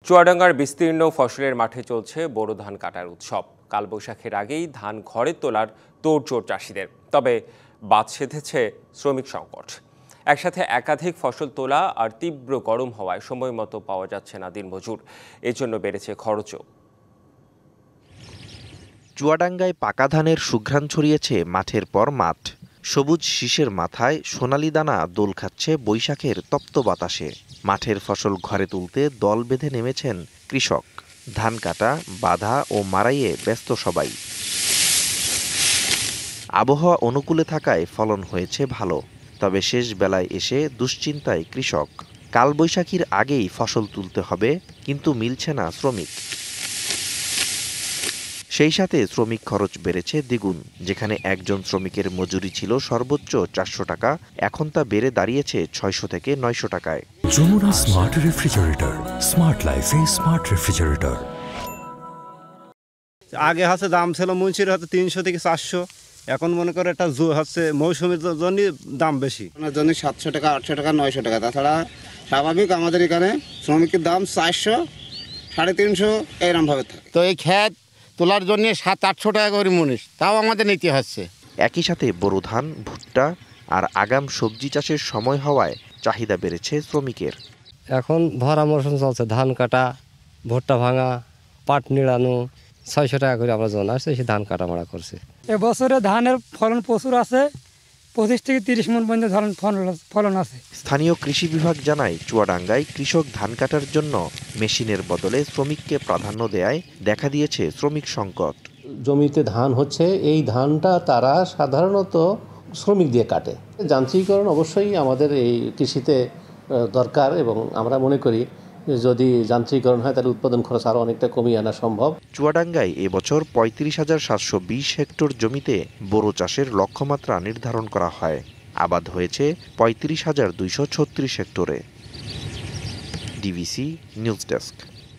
চুয়াডাঙ্গার বিস্তীর্ণ ফসলের মাঠে চলছে বোরো ধান কাটার উৎসব। কালবৈশাখীর আগেই ধান ঘরে তোলার তোড়জোড় চাষিদের। তবে বাদ সেধেছে শ্রমিক সংকট। একসাথে একাধিক ফসল তোলা আর তীব্র গরম হওয়ায় সময় মতো পাওয়া যাচ্ছে না দিনমজুর। এজন্য বেড়েছে খরচও। চুয়াডাঙ্গায় পাকা ধানের সুঘ্রাণ ছড়িয়েছে মাঠের পর মাঠ। সবুজ শীষের মাথায় সোনালি দানা দোল খাচ্ছে বৈশাখের তপ্ত বাতাসে। মাঠের ফসল ঘরে তুলতে দল বেঁধে নেমেছেন কৃষক। ধান কাটা, বাঁধা ও মাড়াইয়ে ব্যস্ত সবাই। আবহাওয়া অনুকূলে থাকায় ফলন হয়েছে ভালো। তবে শেষ বেলায় এসে দুশ্চিন্তায় কৃষক। কালবৈশাখীর আগেই ফসল তুলতে হবে, কিন্তু মিলছে না শ্রমিক। সেই সাথে শ্রমিক খরচ বেড়েছে দ্বিগুণ। যেখানে একজন শ্রমিকের মজুরি ছিল সর্বোচ্চ 400 টাকা, এখন তা বেড়ে দাঁড়িয়েছে 600 থেকে 900 টাকায়। যমুনা স্মার্ট রেফ্রিজারেটর, স্মার্ট লাইফে স্মার্ট রেফ্রিজারেটর। আগে হচ্ছে দাম ছিল মুন্সির হচ্ছে 300 থেকে 400, এখন মনে করে এটা হচ্ছে মৌসুমের জন্য দাম বেশি। জন্য 700 টাকা, 800 টাকা, 900 টাকা। তাছাড়া স্বাভাবিক আমাদের এখানে শ্রমিকের দাম 400, 350 এরকম ভাবে থাকে। তো এই ক্ষেত তোলার জন্য 700-800 টাকা করে মনিষ, তাও আমাদের নিতে হচ্ছে। একই সাথে বোরো ধান, ভুট্টা আর আগাম সবজি চাষের সময় হওয়ায় চাহিদা বেড়েছে শ্রমিকের। এখন ভরা মৌসুম চলছে, ধান কাটা, ভুট্টা ভাঙা, পাট নিড়ানো, 600 টাকা করে আমরা জন আসছে, সে ধান কাটা মারা করছে। এবছরে ধানের ফলন প্রচুর আছে, 25 থেকে 30 মণ পর্যন্ত ফলন আছে। স্থানীয় কৃষি বিভাগ জানায়, চুয়াডাঙ্গায় কৃষক ধান কাটার জন্য মেশিনের বদলে শ্রমিককে প্রাধান্য দেয়ায় দেখা দিয়েছে শ্রমিক সংকট। জমিতে ধান হচ্ছে, এই ধানটা তারা সাধারণত শ্রমিক দিয়ে কাটে। যান্ত্রিকীকরণ অবশ্যই আমাদের এই কৃষিতে দরকার, এবং আমরা মনে করি যদি যান্ত্রিকীকরণ হয় তাহলে উৎপাদন খরচ আরও অনেকটা কমিয়ে আনা সম্ভব। চুয়াডাঙ্গায় এবছর 35,720 হেক্টর জমিতে বোরো চাষের লক্ষ্যমাত্রা নির্ধারণ করা হয়। আবাদ হয়েছে 35,236 হেক্টরে। DBC news desk.